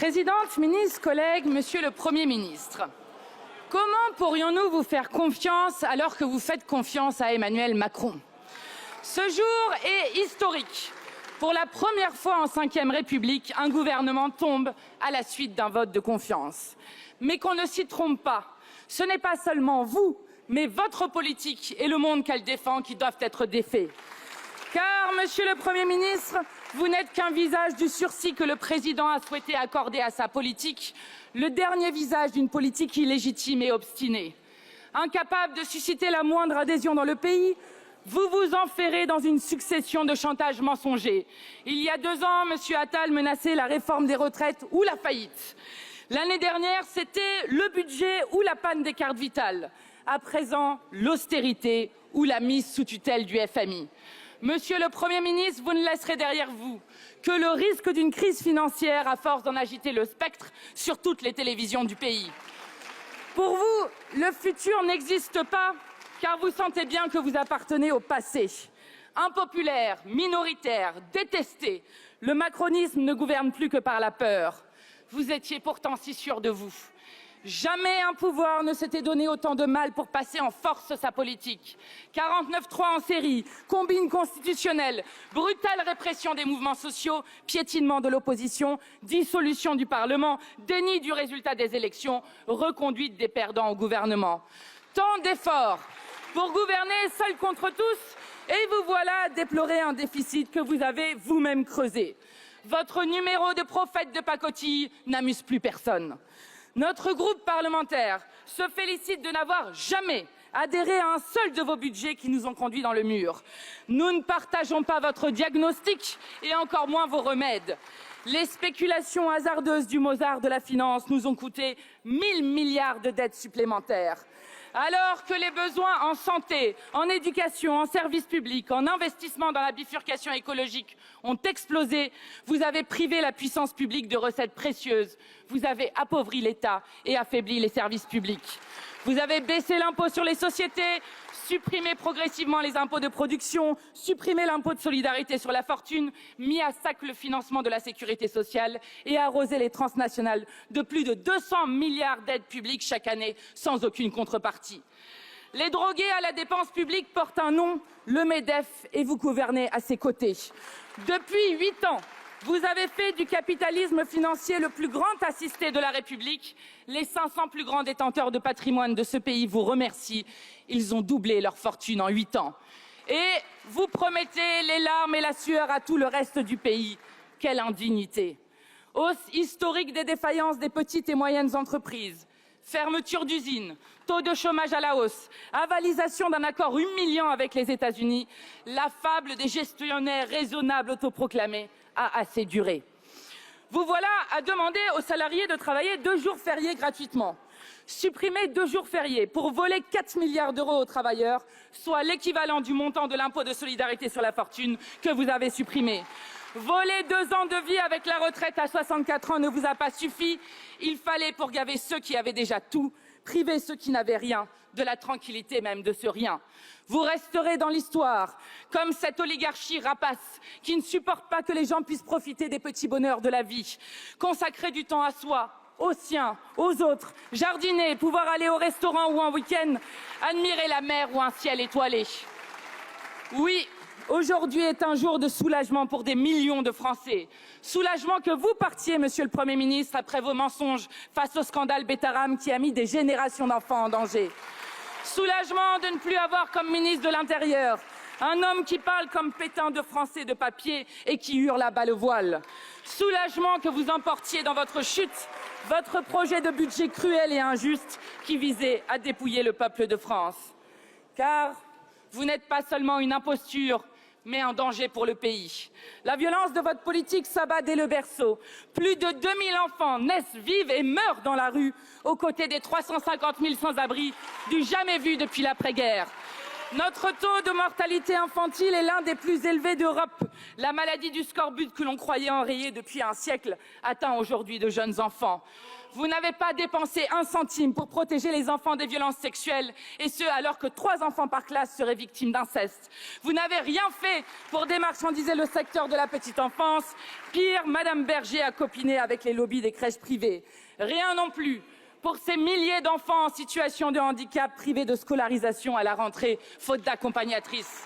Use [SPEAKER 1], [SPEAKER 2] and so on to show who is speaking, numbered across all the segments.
[SPEAKER 1] Présidente, ministre, collègues, Monsieur le Premier ministre, comment pourrions-nous vous faire confiance alors que vous faites confiance à Emmanuel Macron? Ce jour est historique. Pour la première fois en Ve République, un gouvernement tombe à la suite d'un vote de confiance. Mais qu'on ne s'y trompe pas, ce n'est pas seulement vous, mais votre politique et le monde qu'elle défend qui doivent être défaits. Car, Monsieur le Premier ministre, vous n'êtes qu'un visage du sursis que le président a souhaité accorder à sa politique, le dernier visage d'une politique illégitime et obstinée. Incapable de susciter la moindre adhésion dans le pays, vous vous enferrez dans une succession de chantages mensongers. Il y a 2 ans, M. Attal menaçait la réforme des retraites ou la faillite. L'année dernière, c'était le budget ou la panne des cartes vitales. À présent, l'austérité ou la mise sous tutelle du FMI. Monsieur le Premier ministre, vous ne laisserez derrière vous que le risque d'une crise financière à force d'en agiter le spectre sur toutes les télévisions du pays. Pour vous, le futur n'existe pas car vous sentez bien que vous appartenez au passé. Impopulaire, minoritaire, détesté, le macronisme ne gouverne plus que par la peur. Vous étiez pourtant si sûr de vous. Jamais un pouvoir ne s'était donné autant de mal pour passer en force sa politique. 49.3 en série, combine constitutionnelle, brutale répression des mouvements sociaux, piétinement de l'opposition, dissolution du Parlement, déni du résultat des élections, reconduite des perdants au gouvernement. Tant d'efforts pour gouverner seul contre tous et vous voilà à déplorer un déficit que vous avez vous-même creusé. Votre numéro de prophète de pacotille n'amuse plus personne. Notre groupe parlementaire se félicite de n'avoir jamais adhéré à un seul de vos budgets qui nous ont conduits dans le mur. Nous ne partageons pas votre diagnostic et encore moins vos remèdes. Les spéculations hasardeuses du Mozart de la finance nous ont coûté 1000 milliards de dettes supplémentaires. Alors que les besoins en santé, en éducation, en services publics, en investissement dans la bifurcation écologique ont explosé, vous avez privé la puissance publique de recettes précieuses. Vous avez appauvri l'État et affaibli les services publics. Vous avez baissé l'impôt sur les sociétés, supprimé progressivement les impôts de production, supprimé l'impôt de solidarité sur la fortune, mis à sac le financement de la sécurité sociale et arrosé les transnationales de plus de 200 milliards d'aides publiques chaque année sans aucune contrepartie. Les drogués à la dépense publique portent un nom, le MEDEF, et vous gouvernez à ses côtés. Depuis 8 ans, vous avez fait du capitalisme financier le plus grand assisté de la République. Les 500 plus grands détenteurs de patrimoine de ce pays vous remercient. Ils ont doublé leur fortune en 8 ans. Et vous promettez les larmes et la sueur à tout le reste du pays. Quelle indignité! Hausse historique des défaillances des petites et moyennes entreprises. Fermeture d'usines, taux de chômage à la hausse, avalisation d'un accord humiliant avec les États-Unis. La fable des gestionnaires raisonnables autoproclamés a assez duré. Vous voilà à demander aux salariés de travailler 2 jours fériés gratuitement. Supprimer 2 jours fériés pour voler 4 milliards d'euros aux travailleurs, soit l'équivalent du montant de l'impôt de solidarité sur la fortune que vous avez supprimé. Voler 2 ans de vie avec la retraite à 64 ans ne vous a pas suffi. Il fallait, pour gaver ceux qui avaient déjà tout, priver ceux qui n'avaient rien, de la tranquillité même de ce rien. Vous resterez dans l'histoire, comme cette oligarchie rapace qui ne supporte pas que les gens puissent profiter des petits bonheurs de la vie, consacrer du temps à soi, aux siens, aux autres, jardiner, pouvoir aller au restaurant ou en week-end, admirer la mer ou un ciel étoilé. Oui, aujourd'hui est un jour de soulagement pour des millions de Français. Soulagement que vous partiez, Monsieur le Premier ministre, après vos mensonges face au scandale Betaram qui a mis des générations d'enfants en danger. Soulagement de ne plus avoir comme ministre de l'Intérieur un homme qui parle comme Pétain de français de papier et qui hurle à bas le voile. Soulagement que vous emportiez dans votre chute votre projet de budget cruel et injuste qui visait à dépouiller le peuple de France. Car vous n'êtes pas seulement une imposture, mais un danger pour le pays. La violence de votre politique s'abat dès le berceau. Plus de 2000 enfants naissent, vivent et meurent dans la rue, aux côtés des 350 000 sans-abri du jamais vu depuis l'après-guerre. Notre taux de mortalité infantile est l'un des plus élevés d'Europe. La maladie du scorbut que l'on croyait enrayée depuis un siècle atteint aujourd'hui de jeunes enfants. Vous n'avez pas dépensé un centime pour protéger les enfants des violences sexuelles, et ce, alors que 3 enfants par classe seraient victimes d'inceste. Vous n'avez rien fait pour démarchandiser le secteur de la petite enfance. Pire, Madame Berger a copiné avec les lobbies des crèches privées. Rien non plus pour ces milliers d'enfants en situation de handicap privés de scolarisation à la rentrée, faute d'accompagnatrices.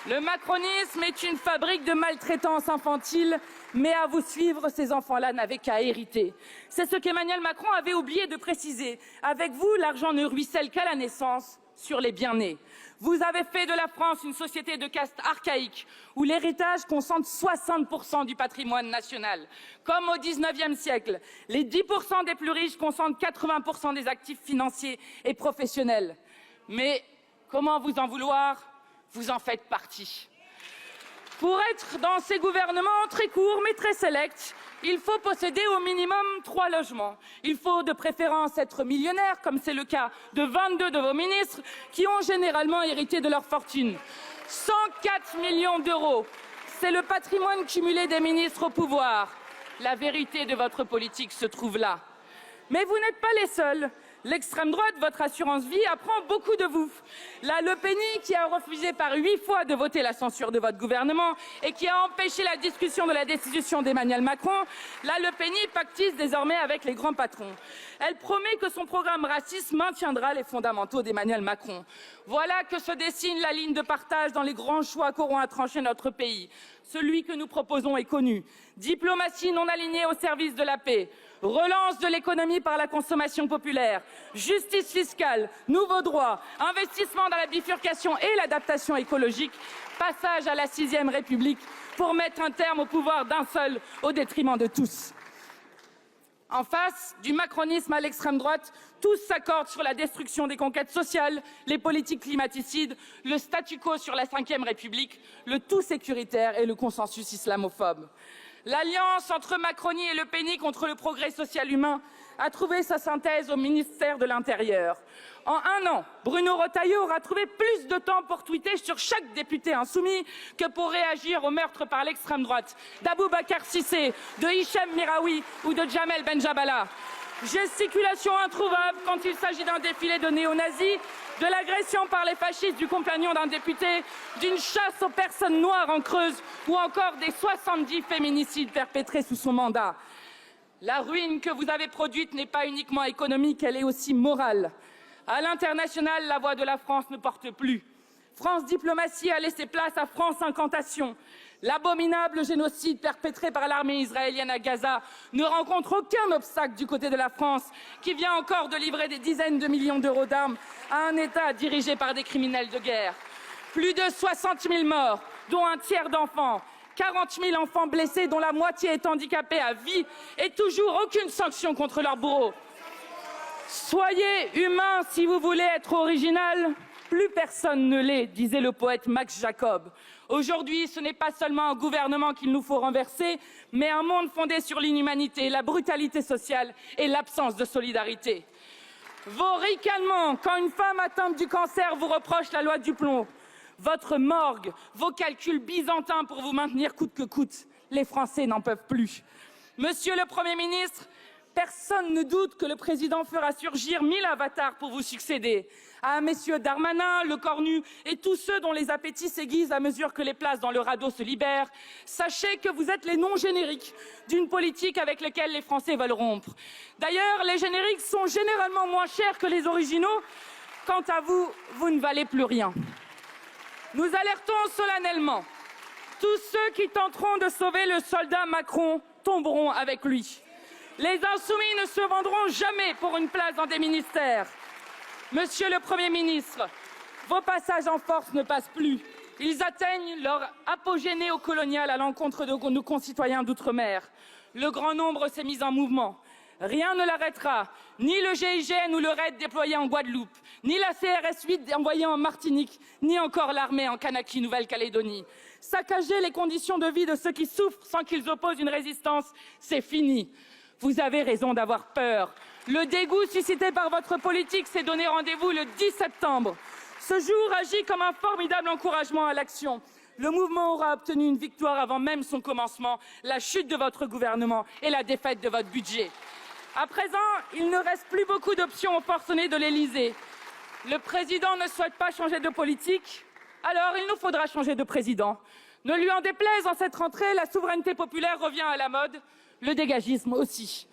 [SPEAKER 1] Le macronisme est une fabrique de maltraitance infantile, mais à vous suivre, ces enfants-là n'avaient qu'à hériter. C'est ce qu'Emmanuel Macron avait oublié de préciser. Avec vous, l'argent ne ruisselle qu'à la naissance, sur les bien-nés. Vous avez fait de la France une société de caste archaïque, où l'héritage concentre 60% du patrimoine national. Comme au XIXe siècle, les 10% des plus riches concentrent 80% des actifs financiers et professionnels. Mais comment vous en vouloir ? Vous en faites partie. Pour être dans ces gouvernements très courts mais très sélects, il faut posséder au minimum 3 logements. Il faut de préférence être millionnaire, comme c'est le cas de 22 de vos ministres, qui ont généralement hérité de leur fortune. 104 millions d'euros, c'est le patrimoine cumulé des ministres au pouvoir. La vérité de votre politique se trouve là. Mais vous n'êtes pas les seuls. L'extrême droite, votre assurance vie, apprend beaucoup de vous. La Le Penny, qui a refusé par 8 fois de voter la censure de votre gouvernement et qui a empêché la discussion de la destitution d'Emmanuel Macron, la Le Penny pactise désormais avec les grands patrons. Elle promet que son programme raciste maintiendra les fondamentaux d'Emmanuel Macron. Voilà que se dessine la ligne de partage dans les grands choix qu'auront à trancher notre pays. Celui que nous proposons est connu. Diplomatie non alignée au service de la paix. Relance de l'économie par la consommation populaire, justice fiscale, nouveaux droits, investissement dans la bifurcation et l'adaptation écologique, passage à la 6e République pour mettre un terme au pouvoir d'un seul au détriment de tous. En face du macronisme à l'extrême droite, tous s'accordent sur la destruction des conquêtes sociales, les politiques climaticides, le statu quo sur la 5e République, le tout sécuritaire et le consensus islamophobe. L'alliance entre Macronie et Le Penny contre le progrès social humain a trouvé sa synthèse au ministère de l'Intérieur. En 1 an, Bruno Retailleau aura trouvé plus de temps pour tweeter sur chaque député insoumis que pour réagir au meurtre par l'extrême droite d'Aboubacar Cissé, de Hichem Miraoui ou de Jamel Benjabala. Gesticulation introuvable quand il s'agit d'un défilé de néo-nazis, de l'agression par les fascistes du compagnon d'un député, d'une chasse aux personnes noires en Creuse ou encore des 70 féminicides perpétrés sous son mandat. La ruine que vous avez produite n'est pas uniquement économique, elle est aussi morale. À l'international, la voix de la France ne porte plus. France Diplomatie a laissé place à France Incantation. L'abominable génocide perpétré par l'armée israélienne à Gaza ne rencontre aucun obstacle du côté de la France, qui vient encore de livrer des dizaines de millions d'euros d'armes à un État dirigé par des criminels de guerre. Plus de 60 000 morts, dont un tiers d'enfants. 40 000 enfants blessés, dont la moitié est handicapée à vie, et toujours aucune sanction contre leurs bourreaux. Soyez humain si vous voulez être original. Plus personne ne l'est, disait le poète Max Jacob. Aujourd'hui, ce n'est pas seulement un gouvernement qu'il nous faut renverser, mais un monde fondé sur l'inhumanité, la brutalité sociale et l'absence de solidarité. Vos ricanements quand une femme atteinte du cancer vous reproche la loi du plomb. Votre morgue, vos calculs byzantins pour vous maintenir coûte que coûte. Les Français n'en peuvent plus. Monsieur le Premier ministre, personne ne doute que le président fera surgir 1000 avatars pour vous succéder. À messieurs Darmanin, Lecornu et tous ceux dont les appétits s'aiguisent à mesure que les places dans le radeau se libèrent, sachez que vous êtes les noms génériques d'une politique avec laquelle les Français veulent rompre. D'ailleurs, les génériques sont généralement moins chers que les originaux. Quant à vous, vous ne valez plus rien. Nous alertons solennellement. Tous ceux qui tenteront de sauver le soldat Macron tomberont avec lui. Les insoumis ne se vendront jamais pour une place dans des ministères. Monsieur le Premier ministre, vos passages en force ne passent plus. Ils atteignent leur apogée néocoloniale à l'encontre de nos concitoyens d'outre-mer. Le grand nombre s'est mis en mouvement. Rien ne l'arrêtera, ni le GIGN ou le RAID déployé en Guadeloupe, ni la CRS 8 envoyée en Martinique, ni encore l'armée en Kanaki, Nouvelle-Calédonie. Saccager les conditions de vie de ceux qui souffrent sans qu'ils opposent une résistance, c'est fini. Vous avez raison d'avoir peur. Le dégoût suscité par votre politique s'est donné rendez-vous le 10 septembre. Ce jour agit comme un formidable encouragement à l'action. Le mouvement aura obtenu une victoire avant même son commencement, la chute de votre gouvernement et la défaite de votre budget. À présent, il ne reste plus beaucoup d'options aux forcenés de l'Élysée. Le président ne souhaite pas changer de politique, alors il nous faudra changer de président. Ne lui en déplaise, en cette rentrée, la souveraineté populaire revient à la mode, le dégagisme aussi.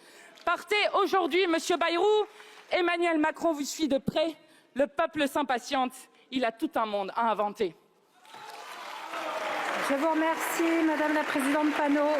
[SPEAKER 1] Partez aujourd'hui, monsieur Bayrou. Emmanuel Macron vous suit de près. Le peuple s'impatiente. Il a tout un monde à inventer.
[SPEAKER 2] Je vous remercie, Madame la Présidente Panot.